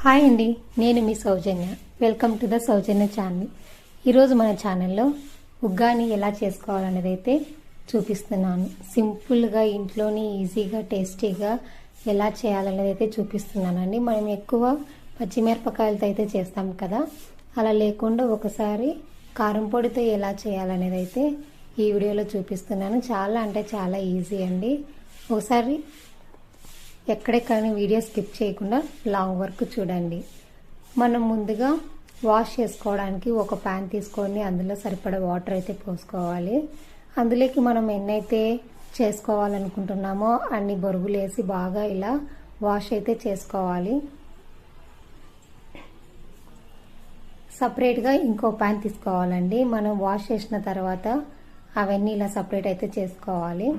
Hi అండి, నేను మీ Soujanya. Welcome to the Soujanya channel. ఈరోజు మన ఛానల్లో ఉగ్గాని ఎలా చేసుకోవాలనేది అయితే చూపిస్తున్నాను. సింపుల్గా ఇంట్లోని ఈజీగా టేస్టీగా ఎలా చేయాలనేది అయితే చూపిస్తున్నానండి. మనం ఎక్కువ పచ్చిమిరపకాయలతో అయితే చేస్తాం కదా, అలా లేకుండా ఒకసారి కారం పొడితో ఎలా చేయాలనేది అయితే ఈ వీడియోలో చూపిస్తున్నాను. చాలా అంటే చాలా ఈజీ అండి. ఒకసారి ఎక్కడెక్కడ వీడియో స్కిప్ చేయకుండా లాంగ్ వరకు చూడండి. మనం ముందుగా వాష్ చేసుకోవడానికి ఒక ప్యాన్ తీసుకొని అందులో సరిపడా వాటర్ అయితే పోసుకోవాలి. అందులోకి మనం ఎన్నైతే చేసుకోవాలనుకుంటున్నామో అన్ని బొరుగులు వేసి బాగా ఇలా వాష్ అయితే చేసుకోవాలి. సపరేట్గా ఇంకో ప్యాన్ తీసుకోవాలండి. మనం వాష్ చేసిన తర్వాత అవన్నీ ఇలా సపరేట్ అయితే చేసుకోవాలి.